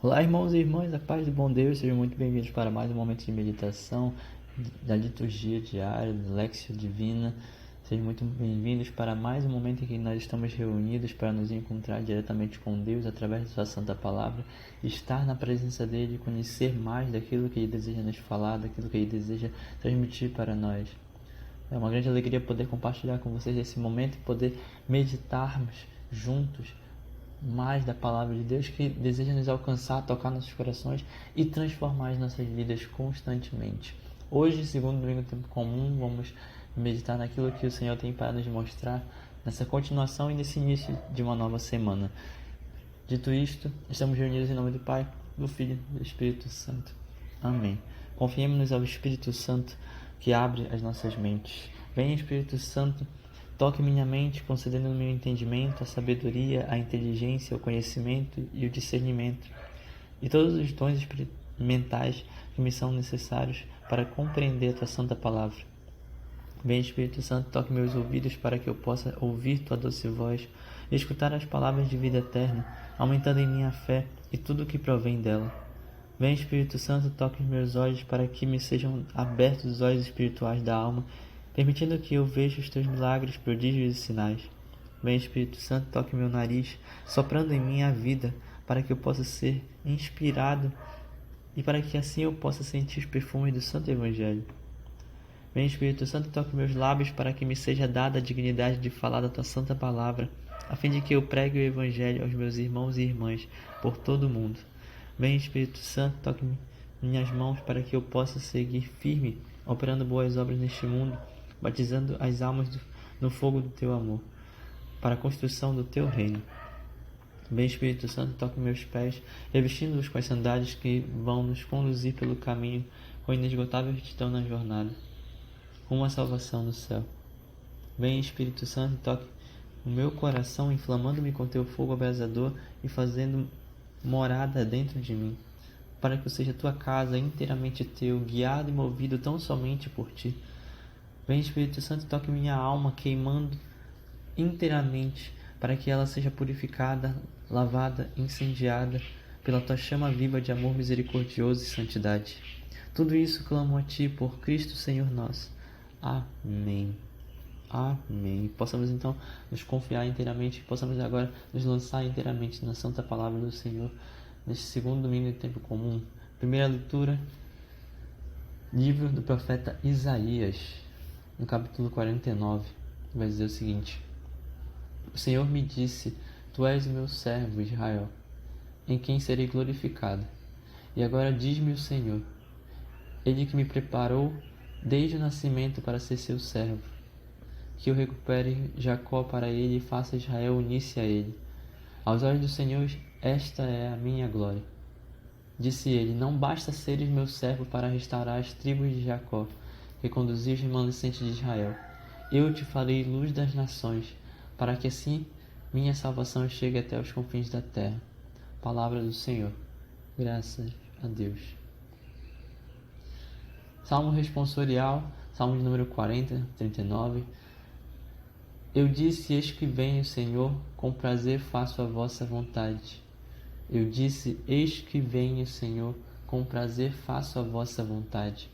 Olá, irmãos e irmãs, a paz do bom Deus, sejam muito bem-vindos para mais um momento de meditação da liturgia diária, do Lexio Divina. Sejam muito bem-vindos para mais um momento em que nós estamos reunidos para nos encontrar diretamente com Deus através de sua santa palavra, estar na presença dele, conhecer mais daquilo que ele deseja nos falar, daquilo que ele deseja transmitir para nós. É uma grande alegria poder compartilhar com vocês esse momento e poder meditarmos juntos mais da palavra de Deus que deseja nos alcançar, tocar nossos corações e transformar as nossas vidas constantemente. Hoje, segundo domingo do tempo comum, vamos meditar naquilo que o Senhor tem para nos mostrar nessa continuação e nesse início de uma nova semana. Dito isto, estamos reunidos em nome do Pai, do Filho e do Espírito Santo. Amém. Confiemos-nos ao Espírito Santo que abre as nossas mentes. Venha, Espírito Santo, toque minha mente, concedendo o meu entendimento, a sabedoria, a inteligência, o conhecimento e o discernimento, e todos os dons mentais que me são necessários para compreender a tua santa palavra. Vem, Espírito Santo, toque meus ouvidos para que eu possa ouvir tua doce voz e escutar as palavras de vida eterna, aumentando em minha fé e tudo o que provém dela. Vem, Espírito Santo, toque meus olhos para que me sejam abertos os olhos espirituais da alma, permitindo que eu veja os teus milagres, prodígios e sinais. Vem, Espírito Santo, toque meu nariz, soprando em mim a vida, para que eu possa ser inspirado e para que assim eu possa sentir os perfumes do Santo Evangelho. Vem, Espírito Santo, toque meus lábios para que me seja dada a dignidade de falar da tua santa palavra, a fim de que eu pregue o Evangelho aos meus irmãos e irmãs por todo o mundo. Vem, Espírito Santo, toque minhas mãos para que eu possa seguir firme, operando boas obras neste mundo, batizando as almas no fogo do teu amor, para a construção do teu reino. Vem, Espírito Santo, toque meus pés, revestindo-os com as sandálias que vão nos conduzir pelo caminho com inesgotável retidão na jornada, rumo à salvação no céu. Vem, Espírito Santo, toque o meu coração, inflamando-me com teu fogo abrasador e fazendo morada dentro de mim, para que eu seja tua casa inteiramente teu, guiado e movido tão somente por ti. Vem, Espírito Santo, toque minha alma, queimando inteiramente, para que ela seja purificada, lavada, incendiada pela tua chama viva de amor misericordioso e santidade. Tudo isso clamo a ti por Cristo Senhor nosso. Amém. Amém. Possamos então nos confiar inteiramente, possamos agora nos lançar inteiramente na santa palavra do Senhor, neste segundo domingo de tempo comum. Primeira leitura, livro do profeta Isaías, no capítulo 49, vai dizer o seguinte: O Senhor me disse, tu és o meu servo, Israel, em quem serei glorificado. E agora diz-me o Senhor, ele que me preparou desde o nascimento para ser seu servo, que eu recupere Jacó para ele e faça Israel unir-se a ele. Aos olhos do Senhor, esta é a minha glória. Disse ele, não basta seres meu servo para restaurar as tribos de Jacó, reconduzir os remanescentes de Israel. Eu te farei luz das nações, para que assim minha salvação chegue até os confins da terra. Palavra do Senhor. Graças a Deus. Salmo responsorial, Salmo de número 40, 39. Eu disse, eis que venho, Senhor, com prazer faço a vossa vontade. Eu disse, eis que venho, Senhor, com prazer faço a vossa vontade.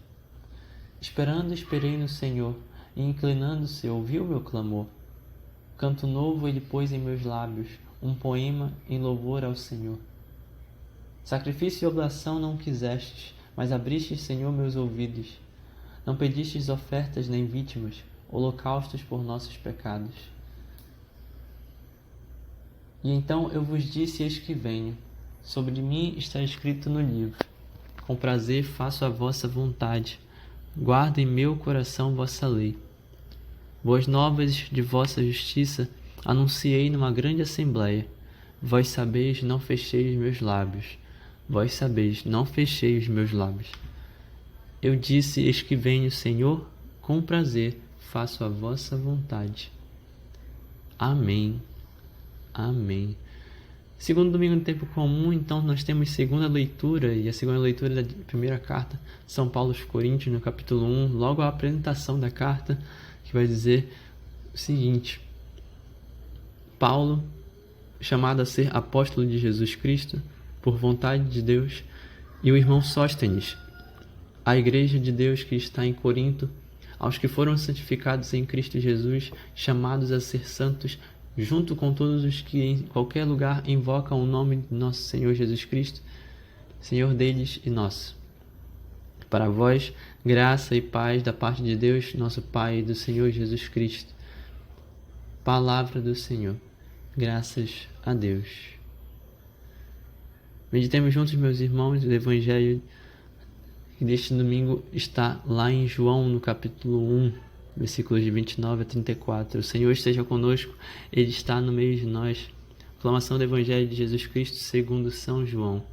Esperando, esperei no Senhor, e inclinando-se, ouviu o meu clamor. Canto novo ele pôs em meus lábios, um poema em louvor ao Senhor. Sacrifício e oblação não quisestes, mas abristes, Senhor, meus ouvidos. Não pedistes ofertas nem vítimas, holocaustos por nossos pecados. E então eu vos disse, eis que venho. Sobre mim está escrito no livro. Com prazer faço a vossa vontade. Guardo em meu coração vossa lei. Boas novas de vossa justiça anunciei numa grande assembleia. Vós sabeis, não fechei os meus lábios. Vós sabeis, não fechei os meus lábios. Eu disse, eis que venho, Senhor, com prazer faço a vossa vontade. Amém. Amém. Segundo domingo no tempo comum, então, nós temos segunda leitura, e a segunda leitura da primeira carta de São Paulo aos Coríntios, no capítulo 1, logo a apresentação da carta, que vai dizer o seguinte: Paulo, chamado a ser apóstolo de Jesus Cristo, por vontade de Deus, e o irmão Sóstenes, a igreja de Deus que está em Corinto, aos que foram santificados em Cristo Jesus, chamados a ser santos, junto com todos os que em qualquer lugar invocam o nome de nosso Senhor Jesus Cristo, Senhor deles e nosso. Para vós, graça e paz da parte de Deus, nosso Pai, e do Senhor Jesus Cristo. Palavra do Senhor. Graças a Deus. Meditemos juntos, meus irmãos, o Evangelho que deste domingo está lá em João, no capítulo 1, versículos de 29 a 34. O Senhor esteja conosco, Ele está no meio de nós. Proclamação do Evangelho de Jesus Cristo segundo São João.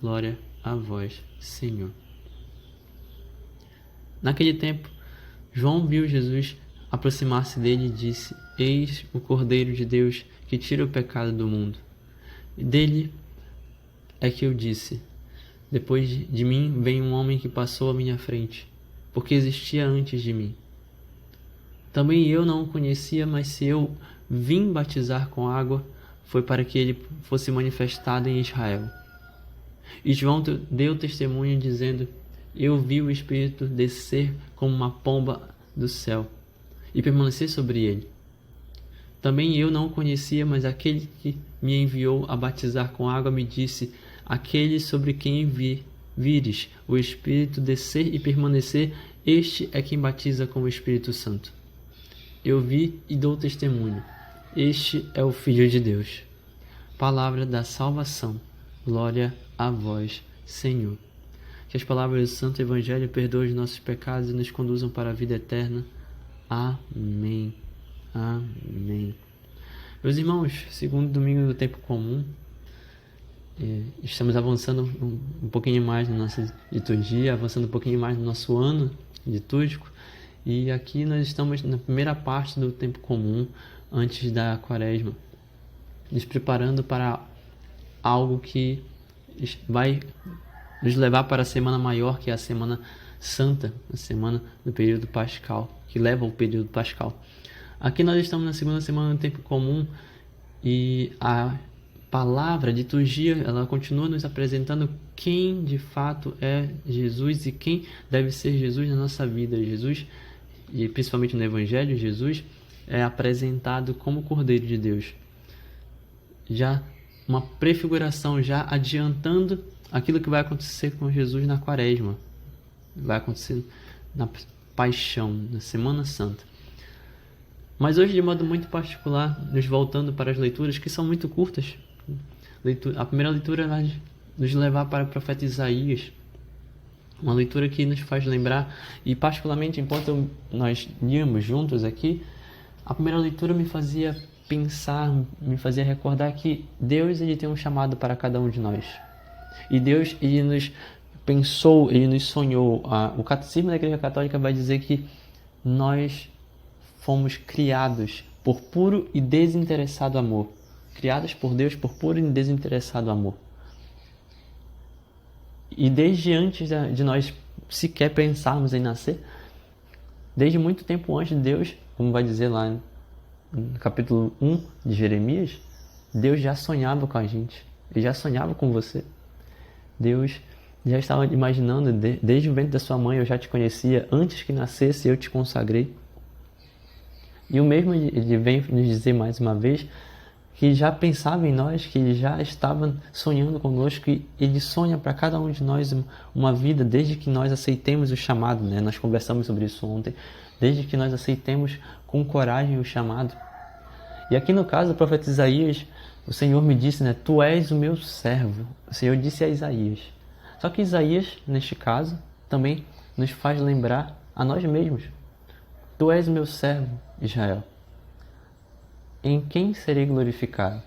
Glória a vós, Senhor. Naquele tempo, João viu Jesus aproximar-se dele e disse: Eis o Cordeiro de Deus que tira o pecado do mundo. E dele é que eu disse: Depois de mim vem um homem que passou à minha frente, porque existia antes de mim. Também eu não o conhecia, mas se eu vim batizar com água, foi para que ele fosse manifestado em Israel. E João deu testemunho dizendo: Eu vi o Espírito descer como uma pomba do céu e permanecer sobre ele. Também eu não o conhecia, mas aquele que me enviou a batizar com água me disse: Aquele sobre quem vires o Espírito descer e permanecer, este é quem batiza com o Espírito Santo. Eu vi e dou testemunho. Este é o Filho de Deus. Palavra da salvação. Glória a vós, Senhor. Que as palavras do Santo Evangelho perdoem os nossos pecados e nos conduzam para a vida eterna. Amém. Amém. Meus irmãos, segundo domingo do tempo comum, estamos avançando um pouquinho mais na nossa liturgia, avançando um pouquinho mais no nosso ano litúrgico, e aqui nós estamos na primeira parte do tempo comum, antes da Quaresma, nos preparando para algo que vai nos levar para a Semana Maior, que é a Semana Santa, a semana do período pascal, que leva ao período pascal. Aqui nós estamos na segunda semana do tempo comum e a palavra, a liturgia, ela continua nos apresentando quem de fato é Jesus e quem deve ser Jesus na nossa vida. Jesus, e principalmente no Evangelho, Jesus é apresentado como Cordeiro de Deus. Já uma prefiguração, já adiantando aquilo que vai acontecer com Jesus na Quaresma. Vai acontecer na Paixão, na Semana Santa. Mas hoje, de modo muito particular, nos voltando para as leituras, que são muito curtas. A primeira leitura vai nos levar para o profeta Isaías. Uma leitura que nos faz lembrar, e particularmente enquanto nós íamos juntos aqui, a primeira leitura me fazia pensar, me fazia recordar que Deus, ele tem um chamado para cada um de nós. E Deus, ele nos pensou, ele nos sonhou. O Catecismo da Igreja Católica vai dizer que nós fomos criados por puro e desinteressado amor. Criados por Deus por puro e desinteressado amor. E desde antes de nós sequer pensarmos em nascer, desde muito tempo antes, Deus, como vai dizer lá no capítulo 1 de Jeremias, Deus já sonhava com a gente. Ele já sonhava com você. Deus já estava imaginando, desde o ventre da sua mãe eu já te conhecia, antes que nascesse eu te consagrei. E o mesmo ele vem nos dizer mais uma vez que já pensava em nós, que ele já estava sonhando conosco, que ele sonha para cada um de nós uma vida desde que nós aceitemos o chamado, né? Nós conversamos sobre isso ontem, desde que nós aceitemos com coragem o chamado. E aqui no caso do profeta Isaías, o Senhor me disse, né? Tu és o meu servo. O Senhor disse a Isaías. Só que Isaías, neste caso, também nos faz lembrar a nós mesmos. Tu és o meu servo, Israel. Em quem serei glorificado?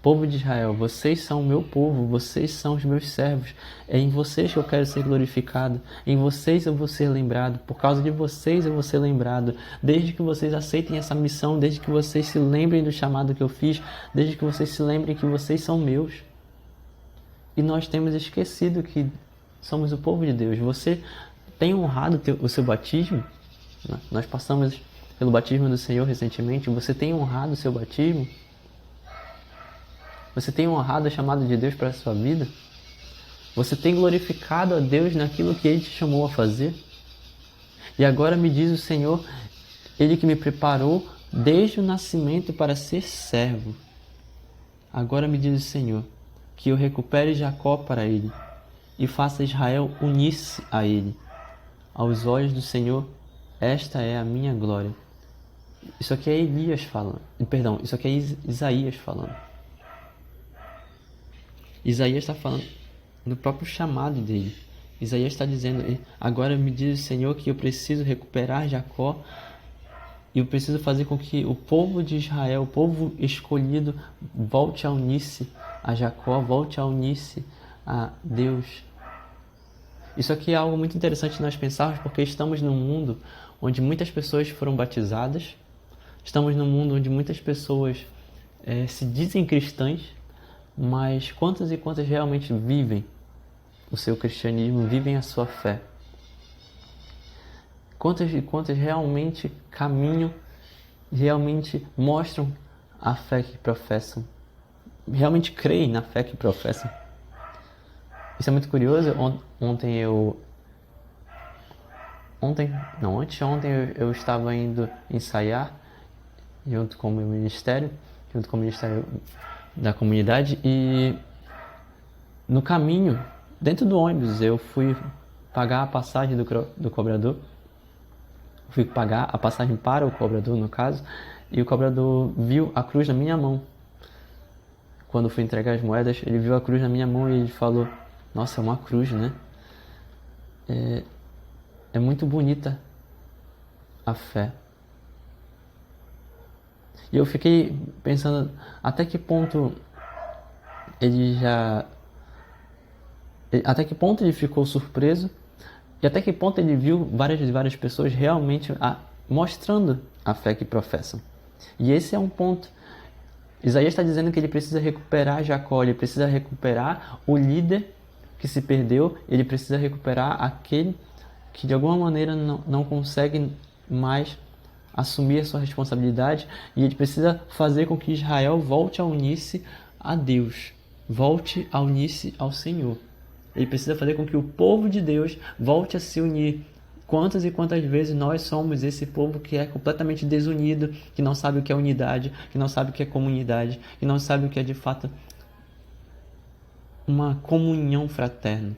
Povo de Israel, vocês são o meu povo, vocês são os meus servos. É em vocês que eu quero ser glorificado. Em vocês eu vou ser lembrado. Por causa de vocês eu vou ser lembrado. Desde que vocês aceitem essa missão, desde que vocês se lembrem do chamado que eu fiz, desde que vocês se lembrem que vocês são meus. E nós temos esquecido que somos o povo de Deus. Você tem honrado o seu batismo? Nós passamos pelo batismo do Senhor recentemente. Você tem honrado o seu batismo? Você tem honrado o chamado de Deus para a sua vida? Você tem glorificado a Deus naquilo que Ele te chamou a fazer? E agora me diz o Senhor, Ele que me preparou desde o nascimento para ser servo. Agora me diz o Senhor, que eu recupere Jacó para Ele e faça Israel unir-se a Ele. Aos olhos do Senhor, esta é a minha glória. Isso aqui é Elias falando. Perdão, isso aqui é Isaías falando. Isaías está falando do próprio chamado dele. Isaías está dizendo, agora me diz o Senhor que eu preciso recuperar Jacó e eu preciso fazer com que o povo de Israel, o povo escolhido, volte a unir-se a Jacó, volte a unir-se a Deus. Isso aqui é algo muito interessante nós pensarmos, porque estamos num mundo onde muitas pessoas foram batizadas, estamos num mundo onde muitas pessoas se dizem cristãs, mas quantas e quantas realmente vivem o seu cristianismo, vivem a sua fé? Quantas e quantas realmente caminham, realmente mostram a fé que professam, realmente creem na fé que professam? Isso é muito curioso. Anteontem eu estava indo ensaiar junto com o meu ministério, junto com o ministério da comunidade, e no caminho, dentro do ônibus, eu fui pagar a passagem do cobrador. Fui pagar a passagem para o cobrador, no caso, e o cobrador viu a cruz na minha mão. Quando eu fui entregar as moedas, ele viu a cruz na minha mão e ele falou: nossa, é uma cruz, né? É muito bonita a fé. E eu fiquei pensando até que ponto até que ponto ele ficou surpreso e até que ponto ele viu várias pessoas realmente mostrando a fé que professam. E esse é um ponto. Isaías está dizendo que ele precisa recuperar Jacó, ele precisa recuperar o líder que se perdeu, ele precisa recuperar aquele que de alguma maneira não consegue mais assumir a sua responsabilidade, e ele precisa fazer com que Israel volte a unir-se a Deus, volte a unir-se ao Senhor. Ele precisa fazer com que o povo de Deus volte a se unir. Quantas e quantas vezes nós somos esse povo que é completamente desunido, que não sabe o que é unidade, que não sabe o que é comunidade, que não sabe o que é de fato uma comunhão fraterna.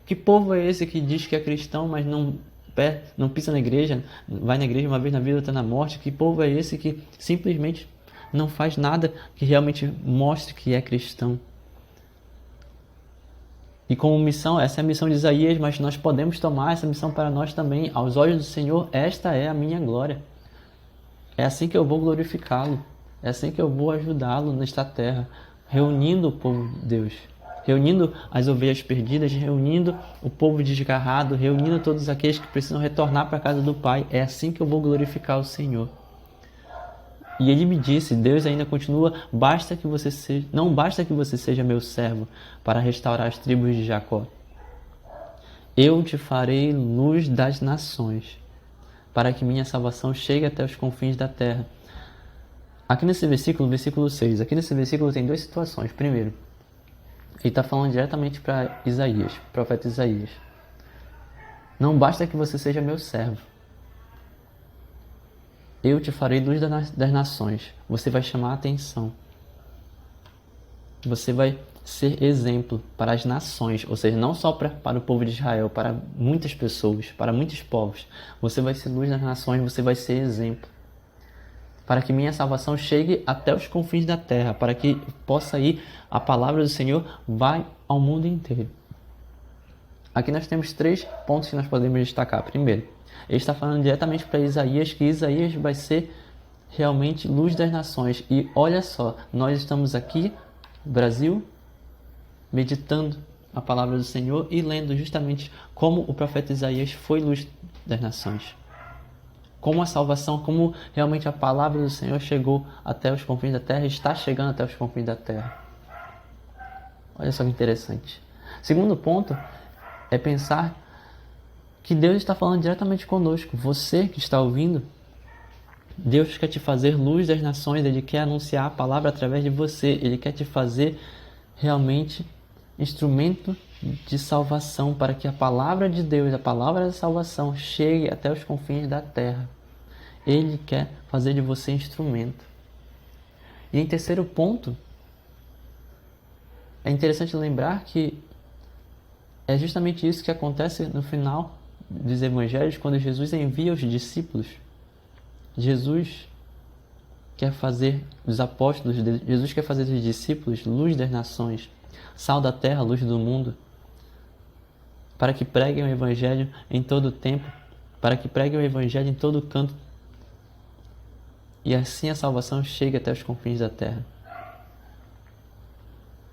Que povo é esse que diz que é cristão, mas não pisa na igreja, vai na igreja uma vez na vida, outra na morte? Que povo é esse que simplesmente não faz nada que realmente mostre que é cristão? E como missão, essa é a missão de Isaías, mas nós podemos tomar essa missão para nós também. Aos olhos do Senhor, esta é a minha glória. É assim que eu vou glorificá-lo. É assim que eu vou ajudá-lo nesta terra, reunindo o povo de Deus, reunindo as ovelhas perdidas, reunindo o povo desgarrado, reunindo todos aqueles que precisam retornar para a casa do Pai. É assim que eu vou glorificar o Senhor. E ele me disse, Deus ainda continua, não basta que você seja meu servo para restaurar as tribos de Jacó. Eu te farei luz das nações, para que minha salvação chegue até os confins da terra. Aqui nesse versículo, versículo 6, aqui nesse versículo tem duas situações. Primeiro, ele está falando diretamente para Isaías, profeta Isaías. Não basta que você seja meu servo. Eu te farei luz das nações. Você vai chamar a atenção. Você vai ser exemplo para as nações, ou seja, não só para o povo de Israel, para muitas pessoas, para muitos povos. Você vai ser luz das nações, você vai ser exemplo. Para que minha salvação chegue até os confins da terra, para que possa ir, a palavra do Senhor vai ao mundo inteiro. Aqui nós temos 3 pontos que nós podemos destacar. Primeiro, ele está falando diretamente para Isaías, que Isaías vai ser realmente luz das nações. E olha só, nós estamos aqui, no Brasil, meditando a palavra do Senhor e lendo justamente como o profeta Isaías foi luz das nações. Como a salvação, como realmente a palavra do Senhor chegou até os confins da terra, está chegando até os confins da terra. Olha só que interessante. Segundo ponto é pensar que Deus está falando diretamente conosco. Você que está ouvindo, Deus quer te fazer luz das nações, Ele quer anunciar a palavra através de você, Ele quer te fazer realmente instrumento de salvação, para que a palavra de Deus, a palavra da salvação, chegue até os confins da terra. Ele quer fazer de você instrumento. E em terceiro ponto, é interessante lembrar que é justamente isso que acontece no final dos evangelhos, quando Jesus envia os discípulos. Jesus quer fazer dos apóstolos, Jesus quer fazer dos discípulos luz das nações, sal da terra, luz do mundo, para que preguem o evangelho em todo o tempo, para que preguem o evangelho em todo canto, e assim a salvação chegue até os confins da terra.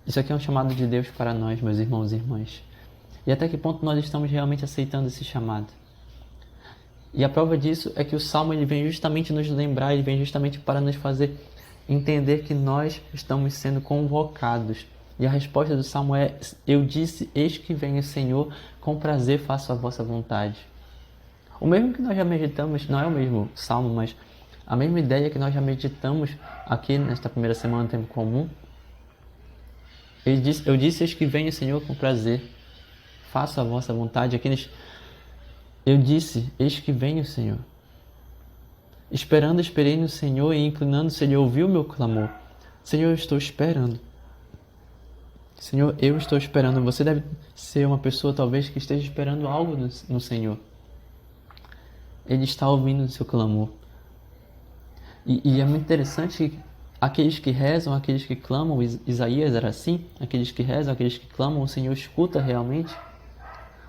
Isso aqui é um chamado de Deus para nós, meus irmãos e irmãs. E até que ponto nós estamos realmente aceitando esse chamado? E a prova disso é que o Salmo ele vem justamente nos lembrar, ele vem justamente para nos fazer entender que nós estamos sendo convocados. E a resposta do Salmo é: eu disse, eis que vem o Senhor, com prazer faço a vossa vontade. O mesmo que nós já meditamos, não é o mesmo Salmo, mas a mesma ideia que nós já meditamos aqui nesta primeira semana do Tempo Comum. Eu disse, eis que vem o Senhor com prazer, faço a vossa vontade. Eu disse, eis que vem o Senhor. Esperando, esperei no Senhor, e inclinando-se, Ele ouviu o meu clamor. Senhor, eu estou esperando. Senhor, eu estou esperando. Você deve ser uma pessoa, talvez, que esteja esperando algo no Senhor. Ele está ouvindo o seu clamor. E é muito interessante que aqueles que rezam, aqueles que clamam, Isaías era assim, aqueles que rezam, aqueles que clamam, o Senhor escuta realmente.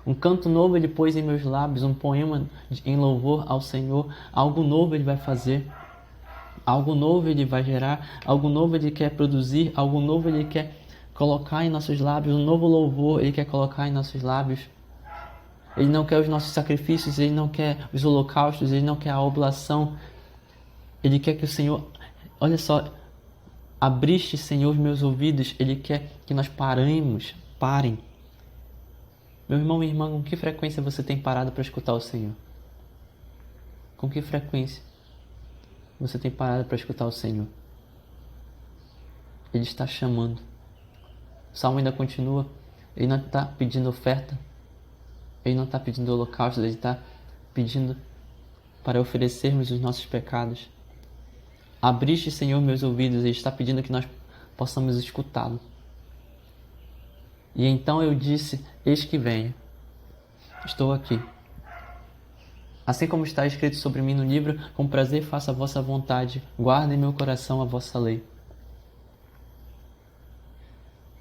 Um canto novo Ele pôs em meus lábios, um poema em louvor ao Senhor. Algo novo Ele vai fazer, algo novo Ele vai gerar, algo novo Ele quer produzir, algo novo Ele quer colocar em nossos lábios, um novo louvor Ele quer colocar em nossos lábios. Ele não quer os nossos sacrifícios, Ele não quer os holocaustos, Ele não quer a oblação. Ele quer que o Senhor, olha só, abriste, Senhor, os meus ouvidos. Ele quer que nós parem. Meu irmão e irmã, com que frequência você tem parado para escutar o Senhor? Com que frequência você tem parado para escutar o Senhor? Ele está chamando. O Salmo ainda continua. Ele não está pedindo oferta. Ele não está pedindo holocausto. Ele está pedindo para oferecermos os nossos pecados. Abriste, Senhor, meus ouvidos. Ele está pedindo que nós possamos escutá-lo. E então eu disse, eis que venho. Estou aqui. Assim como está escrito sobre mim no livro, com prazer faço a vossa vontade, guarda em meu coração a vossa lei.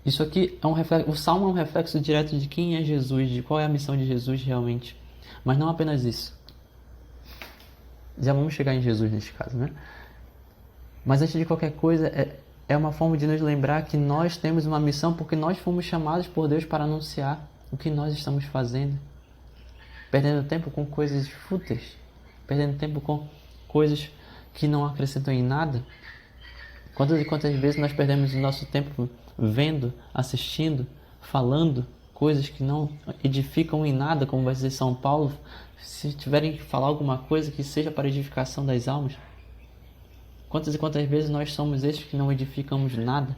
Isso aqui é um reflexo, o Salmo é um reflexo direto de quem é Jesus, de qual é a missão de Jesus realmente. Mas não apenas isso. Já vamos chegar em Jesus neste caso, né? Mas antes de qualquer coisa, é uma forma de nos lembrar que nós temos uma missão porque nós fomos chamados por Deus para anunciar o que nós estamos fazendo. Perdendo tempo com coisas fúteis, perdendo tempo com coisas que não acrescentam em nada. Quantas e quantas vezes nós perdemos o nosso tempo vendo, assistindo, falando coisas que não edificam em nada, como vai dizer São Paulo, se tiverem que falar alguma coisa que seja para edificação das almas. Quantas e quantas vezes nós somos esses que não edificamos nada?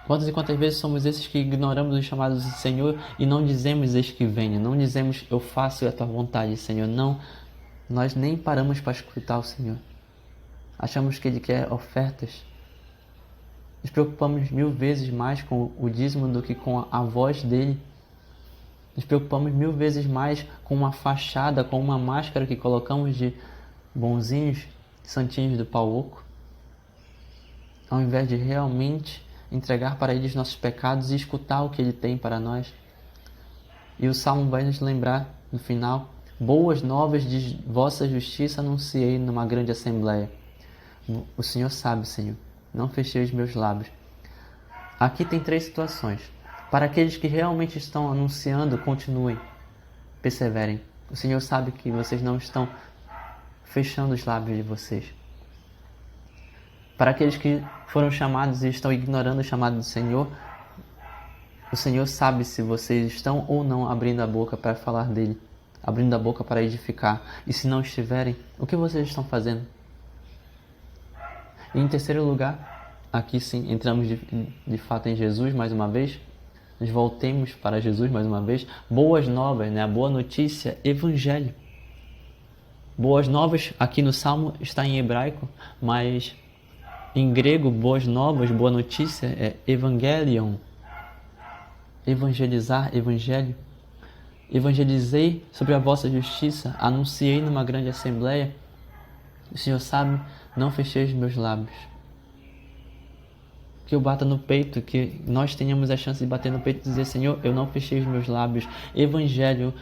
Quantas e quantas vezes somos esses que ignoramos os chamados do Senhor e não dizemos eis que venha, não dizemos eu faço a tua vontade, Senhor, não, nós nem paramos para escutar o Senhor. Achamos que Ele quer ofertas. Nos preocupamos 1000 vezes mais com o dízimo do que com a voz dEle. Nos preocupamos 1000 vezes mais com uma fachada, com uma máscara que colocamos de bonzinhos, santinhos do pau oco, ao invés de realmente entregar para Ele os nossos pecados e escutar o que Ele tem para nós. E o Salmo vai nos lembrar, no final, boas novas de vossa justiça anunciei numa grande assembleia. O Senhor sabe, Senhor, não fechei os meus lábios. Aqui tem 3 situações. Para aqueles que realmente estão anunciando, continuem, perseverem. O Senhor sabe que vocês não estão fechando os lábios de vocês. Para aqueles que foram chamados e estão ignorando o chamado do Senhor, o Senhor sabe se vocês estão ou não abrindo a boca para falar dele. abrindo a boca para edificar. E se não estiverem, o que vocês estão fazendo? E em terceiro lugar, aqui sim, entramos de fato em Jesus mais uma vez. Nós voltemos para Jesus mais uma vez. Boas novas, né? A boa notícia, evangelho. Boas novas, aqui no Salmo está em hebraico, mas em grego, boas novas, boa notícia é evangelion. Evangelizar, evangelho. Evangelizei sobre a vossa justiça, anunciei numa grande assembleia. O Senhor sabe, não fechei os meus lábios. Que eu bata no peito, que nós tenhamos a chance de bater no peito e dizer: Senhor, eu não fechei os meus lábios. Evangelho,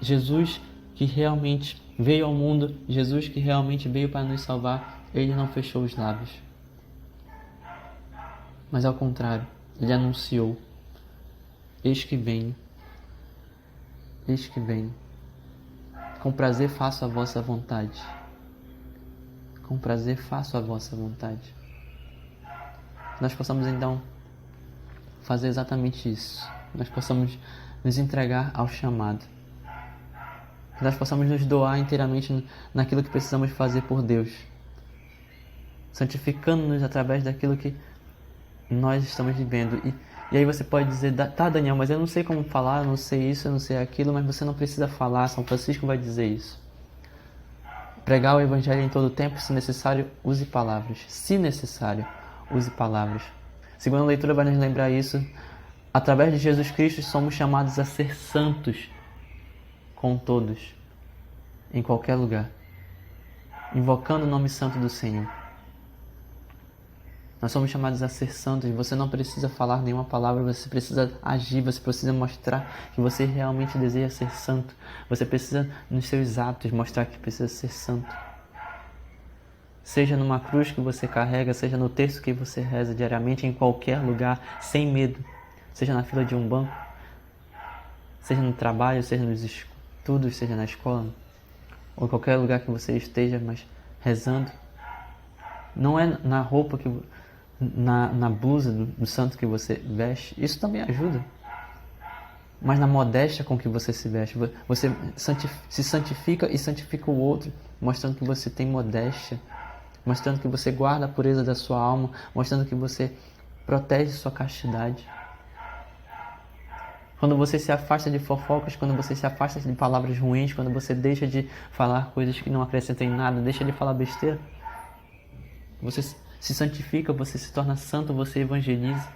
Jesus que realmente veio ao mundo, Jesus que realmente veio para nos salvar, Ele não fechou os lábios. Mas ao contrário, Ele anunciou: eis que venho, eis que venho. Com prazer faço a vossa vontade. Com prazer faço a vossa vontade. Nós possamos então fazer exatamente isso. Nós possamos nos entregar ao chamado. Que nós possamos nos doar inteiramente naquilo que precisamos fazer por Deus. Santificando-nos através daquilo que nós estamos vivendo. E aí você pode dizer: tá, Daniel, mas eu não sei como falar, eu não sei isso, eu não sei aquilo. Mas você não precisa falar. São Francisco vai dizer isso. Pregar o Evangelho em todo tempo, se necessário, use palavras. Se necessário, use palavras. Segunda leitura vai nos lembrar isso. Através de Jesus Cristo somos chamados a ser santos com todos, em qualquer lugar, invocando o nome santo do Senhor. Nós somos chamados a ser santos. Você não precisa falar nenhuma palavra, você precisa agir, você precisa mostrar que você realmente deseja ser santo. Você precisa, nos seus atos, mostrar que precisa ser santo. Seja numa cruz que você carrega, seja no texto que você reza diariamente, em qualquer lugar, sem medo. Seja na fila de um banco, seja no trabalho, seja nos estudos, seja na escola, ou em qualquer lugar que você esteja, mas rezando. Não é na roupa, na blusa do santo que você veste, isso também ajuda. Mas na modéstia com que você se veste, você se santifica e santifica o outro, mostrando que você tem modéstia, mostrando que você guarda a pureza da sua alma, mostrando que você protege sua castidade. Quando você se afasta de fofocas, quando você se afasta de palavras ruins, quando você deixa de falar coisas que não acrescentam em nada, deixa de falar besteira, você se santifica, você se torna santo, você evangeliza.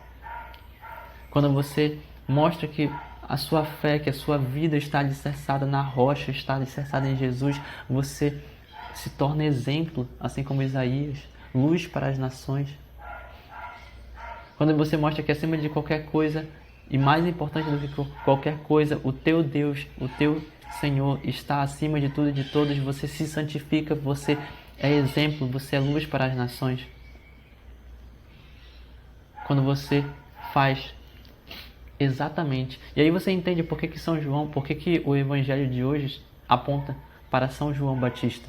Quando você mostra que a sua fé, que a sua vida está alicerçada na rocha, está alicerçada em Jesus, você se torna exemplo, assim como Isaías, luz para as nações. Quando você mostra que acima de qualquer coisa, e mais importante do que qualquer coisa, o teu Deus, o teu Senhor está acima de tudo e de todos, você se santifica, você é exemplo, você é luz para as nações. Quando você faz exatamente. E aí você entende por que São João, por que o Evangelho de hoje aponta para São João Batista.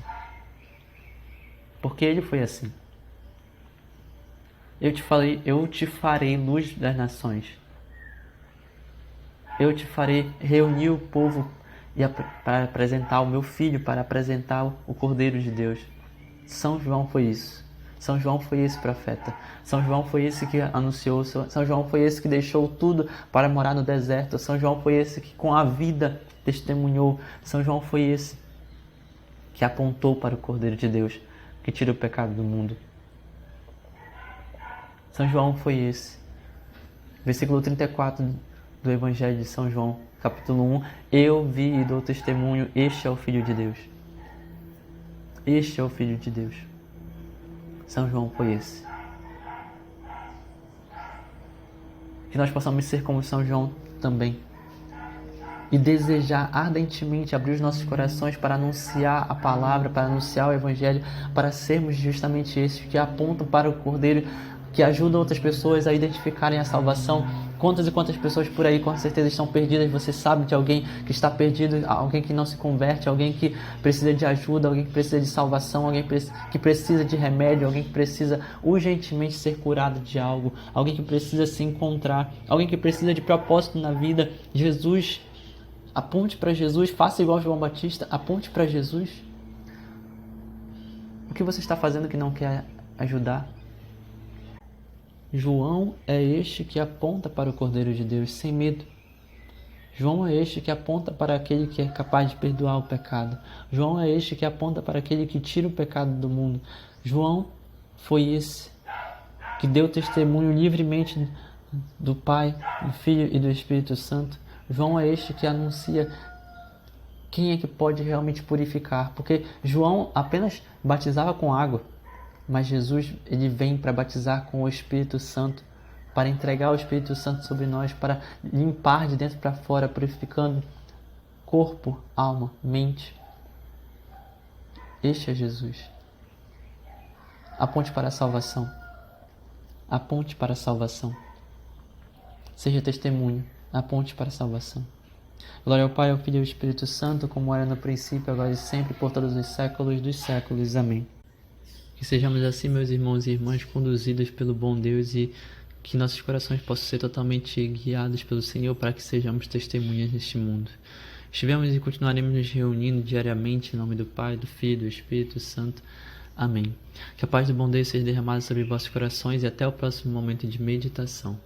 Porque ele foi assim. Eu te farei luz das nações. Eu te farei reunir o povo para apresentar o meu filho, para apresentar o Cordeiro de Deus. São João foi isso. São João foi esse profeta. São João foi esse que anunciou. São João foi esse que deixou tudo para morar no deserto. São João foi esse que com a vida testemunhou. São João foi esse que apontou para o Cordeiro de Deus, que tira o pecado do mundo. São João foi esse. Versículo 34 do Evangelho de São João, capítulo 1. Eu vi e dou testemunho, este é o Filho de Deus. Este é o Filho de Deus. São João foi esse. Que nós possamos ser como São João também. E desejar ardentemente abrir os nossos corações para anunciar a palavra, para anunciar o Evangelho, para sermos justamente esses que apontam para o Cordeiro, que ajudam outras pessoas a identificarem a salvação. Quantas e quantas pessoas por aí com certeza estão perdidas. Você sabe de alguém que está perdido, alguém que não se converte, alguém que precisa de ajuda, alguém que precisa de salvação, alguém que precisa de remédio, alguém que precisa urgentemente ser curado de algo, alguém que precisa se encontrar, alguém que precisa de propósito na vida. Jesus Aponte para Jesus, faça igual João Batista, aponte para Jesus. O que você está fazendo que não quer ajudar? João é este que aponta para o Cordeiro de Deus sem medo. João é este que aponta para aquele que é capaz de perdoar o pecado. João é este que aponta para aquele que tira o pecado do mundo. João foi esse que deu testemunho livremente do Pai, do Filho e do Espírito Santo. João é este que anuncia quem é que pode realmente purificar. Porque João apenas batizava com água, mas Jesus ele vem para batizar com o Espírito Santo, para entregar o Espírito Santo sobre nós, para limpar de dentro para fora, purificando corpo, alma, mente. Este é Jesus. Aponte para a salvação. Aponte para a salvação. Seja testemunho. Aponte para a salvação. Glória ao Pai, ao Filho e ao Espírito Santo, como era no princípio, agora e sempre, por todos os séculos dos séculos. Amém. Que sejamos assim, meus irmãos e irmãs, conduzidos pelo bom Deus e que nossos corações possam ser totalmente guiados pelo Senhor para que sejamos testemunhas neste mundo. Estivemos e continuaremos nos reunindo diariamente em nome do Pai, do Filho e do Espírito Santo. Amém. Que a paz do bom Deus seja derramada sobre vossos corações e até o próximo momento de meditação.